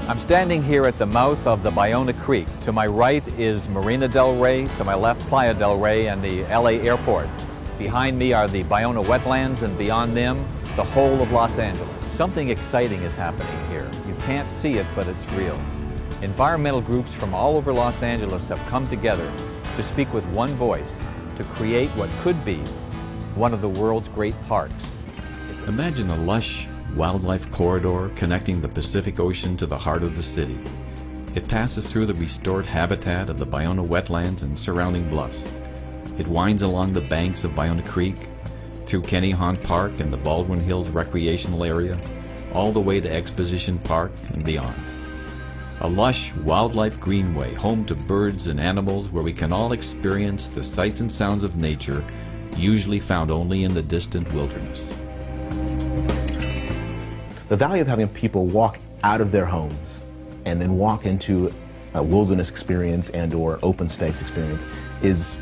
I'm standing here at the mouth of the Ballona Creek. To my right is Marina del Rey, to my left Playa del Rey and the LA airport. Behind me are the Ballona wetlands, and beyond them, the whole of Los Angeles. Something exciting is happening here. You can't see it, but it's real. Environmental groups from all over Los Angeles have come together to speak with one voice to create what could be one of the world's great parks. Imagine a lush wildlife corridor connecting the Pacific Ocean to the heart of the city. It passes through the restored habitat of the Ballona wetlands and surrounding bluffs. It winds along the banks of Ballona Creek, through Kenny Hahn Park and the Baldwin Hills recreational area, all the way to Exposition Park and beyond. A lush wildlife greenway home to birds and animals where we can all experience the sights and sounds of nature usually found only in the distant wilderness. The value of having people walk out of their homes and then walk into a wilderness experience and or open space experience is,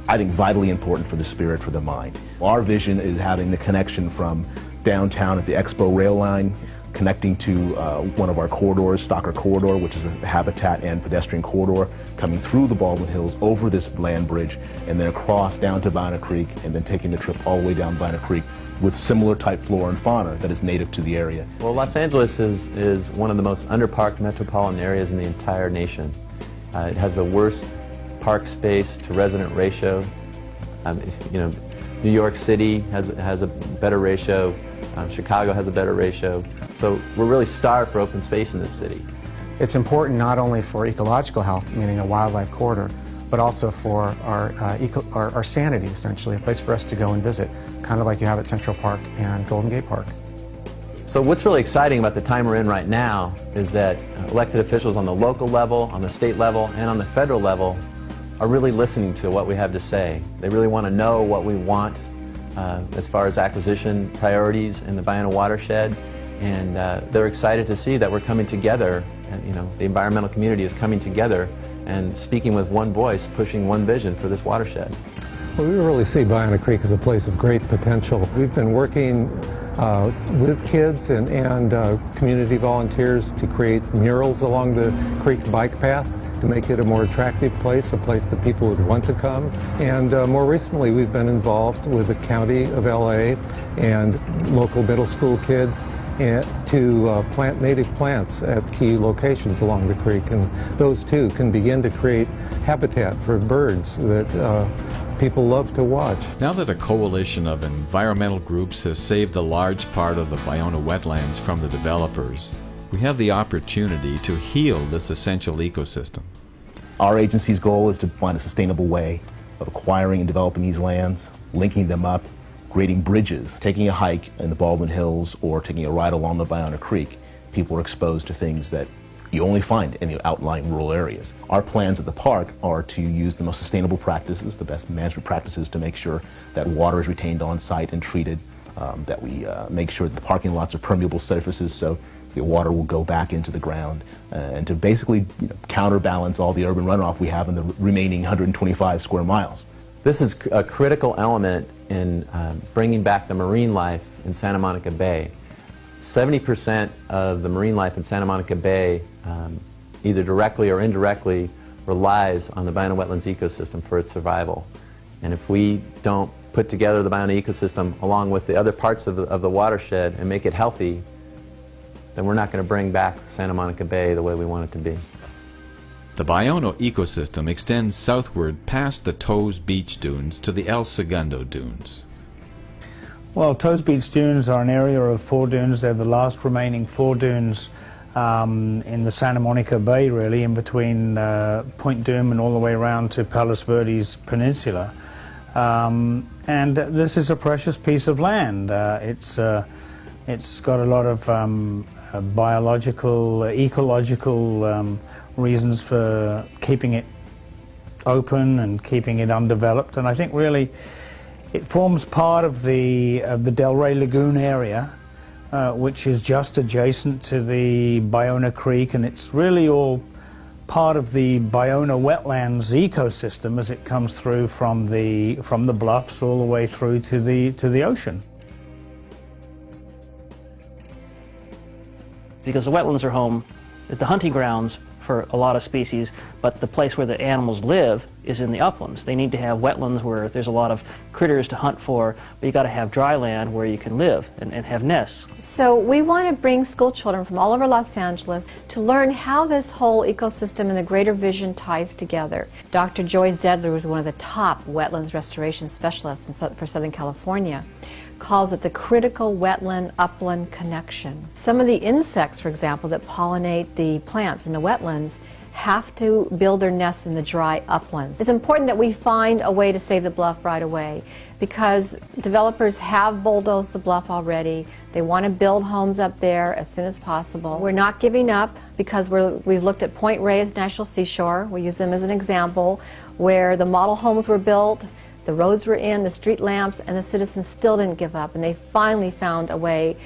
I think, vitally important for the spirit, for the mind. Our vision is having the connection from downtown at the Expo rail line, connecting to one of our corridors, Stocker Corridor, which is a habitat and pedestrian corridor, coming through the Baldwin Hills, over this land bridge, and then across down to Ballona Creek, and then taking the trip all the way down Ballona Creek with similar type flora and fauna that is native to the area. Well, Los Angeles is one of the most underparked metropolitan areas in the entire nation. It has the worst park space to resident ratio. New York City has a better ratio. Chicago has a better ratio. So we're really starved for open space in this city. It's important not only for ecological health, meaning a wildlife corridor, but also for our sanity, essentially, a place for us to go and visit, kind of like you have at Central Park and Golden Gate Park. So what's really exciting about the time we're in right now is that elected officials on the local level, on the state level, and on the federal level are really listening to what we have to say. They really want to know what we want as far as acquisition priorities in the Ballona watershed, and they're excited to see that we're coming together, and the environmental community is coming together and speaking with one voice, pushing one vision for this watershed. Well, we really see Ballona Creek as a place of great potential. We've been working with kids and community volunteers to create murals along the creek bike path to make it a more attractive place, a place that people would want to come. And more recently, we've been involved with the County of LA and local middle school kids to plant native plants at key locations along the creek. And those too can begin to create habitat for birds that people love to watch. Now that a coalition of environmental groups has saved a large part of the Ballona wetlands from the developers, we have the opportunity to heal this essential ecosystem. Our agency's goal is to find a sustainable way of acquiring and developing these lands, linking them up, creating bridges. Taking a hike in the Baldwin Hills or taking a ride along the Ballona Creek, people are exposed to things that you only find in the outlying rural areas. Our plans at the park are to use the most sustainable practices, the best management practices, to make sure that water is retained on site and treated, that we make sure that the parking lots are permeable surfaces so the water will go back into the ground, and to basically counterbalance all the urban runoff we have in the remaining 125 square miles. This is a critical element in bringing back the marine life in Santa Monica Bay. 70% of the marine life in Santa Monica Bay, either directly or indirectly, relies on the Ballona wetlands ecosystem for its survival. And if we don't put together the Ballona ecosystem along with the other parts of the watershed and make it healthy, then we're not going to bring back Santa Monica Bay the way we want it to be. The Ballona ecosystem extends southward past the Toes Beach Dunes to the El Segundo Dunes. Well, Toes Beach Dunes are an area of 4 dunes. They're the last remaining 4 dunes in the Santa Monica Bay, really, in between Point Dume and all the way around to Palos Verdes Peninsula. And this is a precious piece of land. It's got a lot of biological, ecological reasons for keeping it open and keeping it undeveloped, and I think really it forms part of the Del Rey Lagoon area, which is just adjacent to the Ballona Creek, and it's really all part of the Ballona wetlands ecosystem as it comes through from the bluffs all the way through to the ocean. Because the wetlands are home the hunting grounds for a lot of species, but the place where the animals live is in the uplands. They need to have wetlands where there's a lot of critters to hunt for, but you got to have dry land where you can live and have nests. So we want to bring school children from all over Los Angeles to learn how this whole ecosystem and the greater vision ties together. Dr. Joy Zedler was one of the top wetlands restoration specialists for Southern California, calls it the critical wetland-upland connection. Some of the insects, for example, that pollinate the plants in the wetlands have to build their nests in the dry uplands. It's important that we find a way to save the bluff right away, because developers have bulldozed the bluff already. They want to build homes up there as soon as possible. We're not giving up, because we've looked at Point Reyes National Seashore. We use them as an example, where the model homes were built, the roads were in, the street lamps, and the citizens still didn't give up, and they finally found a way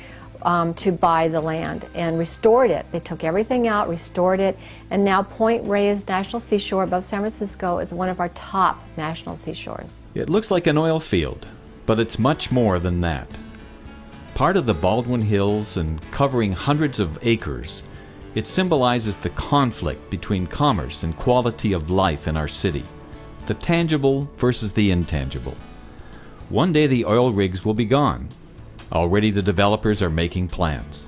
to buy the land and restored it. They took everything out, restored it, and now Point Reyes National Seashore above San Francisco is one of our top national seashores. It looks like an oil field, but it's much more than that. Part of the Baldwin Hills and covering hundreds of acres, it symbolizes the conflict between commerce and quality of life in our city. The tangible versus the intangible. One day the oil rigs will be gone. Already the developers are making plans.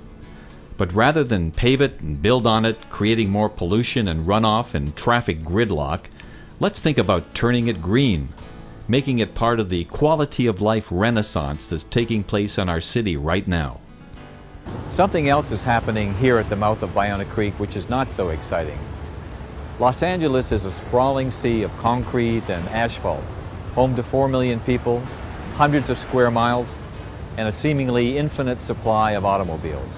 But rather than pave it and build on it, creating more pollution and runoff and traffic gridlock, let's think about turning it green, making it part of the quality of life renaissance that's taking place in our city right now. Something else is happening here at the mouth of Ballona Creek which is not so exciting. Los Angeles is a sprawling sea of concrete and asphalt, home to 4 million people, hundreds of square miles, and a seemingly infinite supply of automobiles.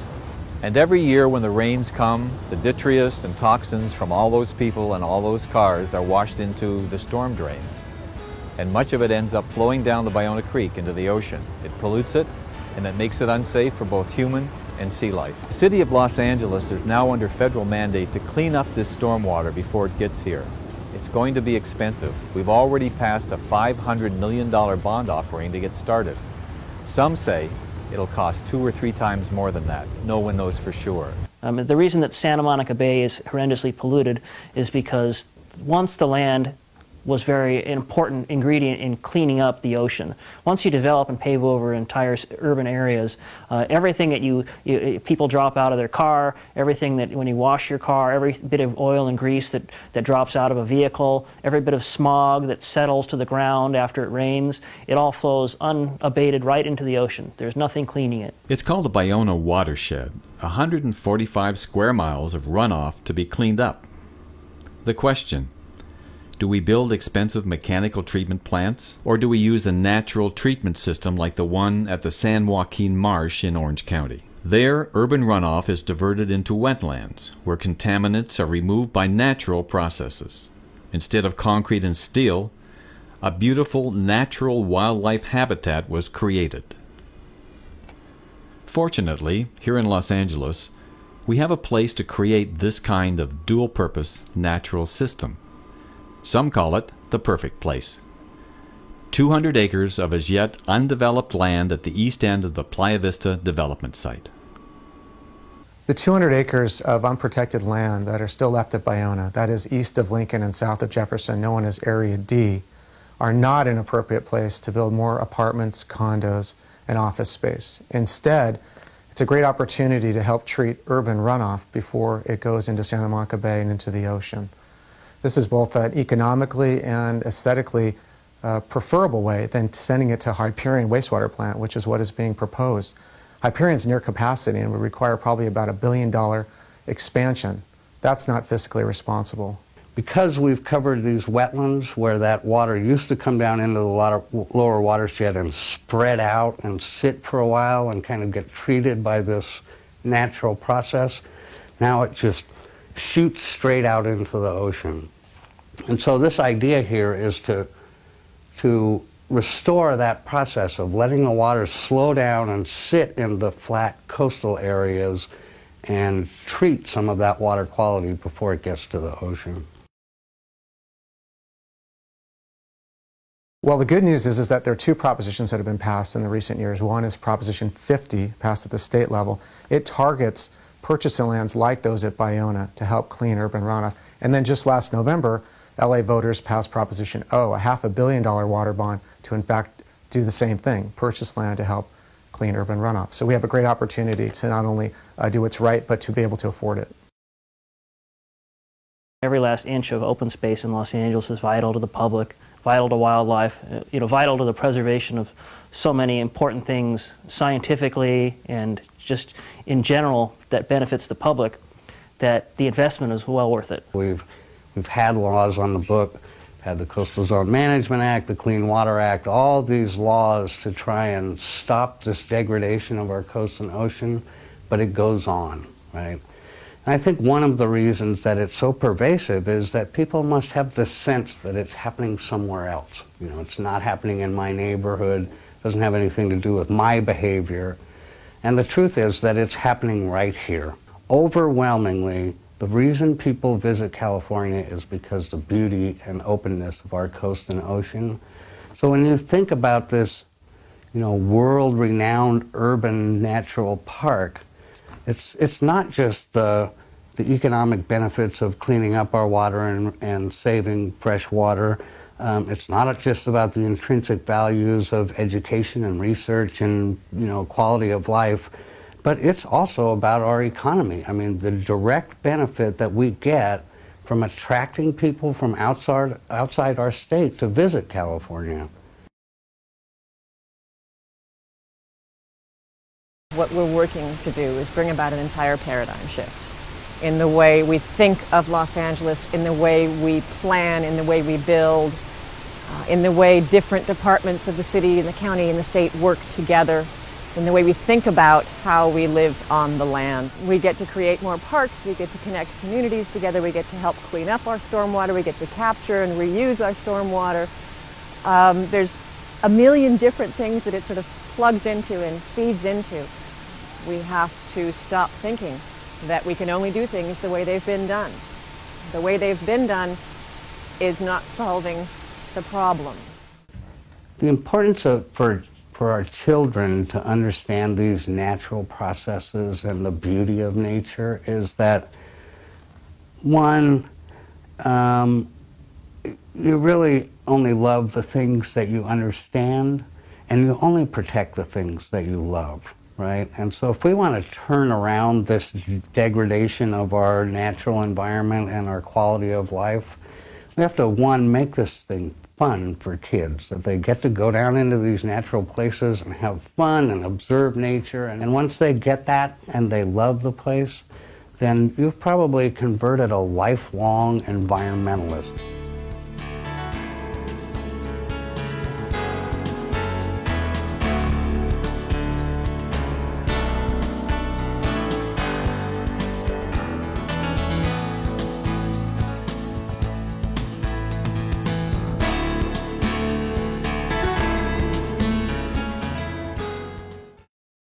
And every year when the rains come, the detritus and toxins from all those people and all those cars are washed into the storm drains. And much of it ends up flowing down the Ballona Creek into the ocean. It pollutes it, and it makes it unsafe for both human and sea life. The city of Los Angeles is now under federal mandate to clean up this stormwater before it gets here. It's going to be expensive. We've already passed a $500 million bond offering to get started. Some say it'll cost 2 or 3 times more than that. No one knows for sure. The reason that Santa Monica Bay is horrendously polluted is because once the land was very important ingredient in cleaning up the ocean. Once you develop and pave over entire urban areas, everything that people drop out of their car, everything that when you wash your car, every bit of oil and grease that drops out of a vehicle, every bit of smog that settles to the ground after it rains, it all flows unabated right into the ocean. There's nothing cleaning it. It's called the Ballona Watershed, 145 square miles of runoff to be cleaned up. The question: do we build expensive mechanical treatment plants, or do we use a natural treatment system like the one at the San Joaquin Marsh in Orange County? There, urban runoff is diverted into wetlands, where contaminants are removed by natural processes. Instead of concrete and steel, a beautiful natural wildlife habitat was created. Fortunately, here in Los Angeles, we have a place to create this kind of dual-purpose natural system. Some call it the perfect place. 200 acres of as yet undeveloped land at the east end of the Playa Vista development site. The 200 acres of unprotected land that are still left at Ballona, that is east of Lincoln and south of Jefferson, known as Area D, are not an appropriate place to build more apartments, condos, and office space. Instead, it's a great opportunity to help treat urban runoff before it goes into Santa Monica Bay and into the ocean. This is both an economically and aesthetically preferable way than sending it to Hyperion wastewater plant, which is what is being proposed. Hyperion's near capacity and would require probably about $1 billion expansion. That's not fiscally responsible. Because we've covered these wetlands where that water used to come down into the lower watershed and spread out and sit for a while and kind of get treated by this natural process, now it just shoots straight out into the ocean. And so this idea here is to restore that process of letting the water slow down and sit in the flat coastal areas and treat some of that water quality before it gets to the ocean. Well, the good news is that there are 2 propositions that have been passed in the recent years. One is Proposition 50, passed at the state level. It targets purchasing lands like those at Ballona to help clean urban runoff. And then just last November, LA voters passed Proposition O, a $500 million water bond to in fact do the same thing, purchase land to help clean urban runoff. So we have a great opportunity to not only do what's right, but to be able to afford it. Every last inch of open space in Los Angeles is vital to the public, vital to wildlife, vital to the preservation of so many important things scientifically and just in general that benefits the public, that the investment is well worth it. We've had laws on the book, had the Coastal Zone Management Act, the Clean Water Act, all these laws to try and stop this degradation of our coast and ocean, but it goes on, right? And I think one of the reasons that it's so pervasive is that people must have the sense that it's happening somewhere else. It's not happening in my neighborhood, doesn't have anything to do with my behavior. And the truth is that it's happening right here. Overwhelmingly, the reason people visit California is because the beauty and openness of our coast and ocean. So when you think about this, world-renowned urban natural park, it's not just the economic benefits of cleaning up our water and saving fresh water. It's not just about the intrinsic values of education and research and quality of life, but it's also about our economy. I mean, the direct benefit that we get from attracting people from outside our state to visit California. What we're working to do is bring about an entire paradigm shift in the way we think of Los Angeles, in the way we plan, in the way we build, in the way different departments of the city and the county and the state work together, in the way we think about how we live on the land. We get to create more parks, we get to connect communities together, we get to help clean up our stormwater, we get to capture and reuse our stormwater. There's a million different things that it sort of plugs into and feeds into. We have to stop thinking that we can only do things the way they've been done. The way they've been done is not solving the problem. The importance for our children to understand these natural processes and the beauty of nature is that, one, you really only love the things that you understand, and you only protect the things that you love, right? And so if we want to turn around this degradation of our natural environment and our quality of life, we have to, one, make this thing fun for kids, that they get to go down into these natural places and have fun and observe nature. And once they get that and they love the place, then you've probably converted a lifelong environmentalist.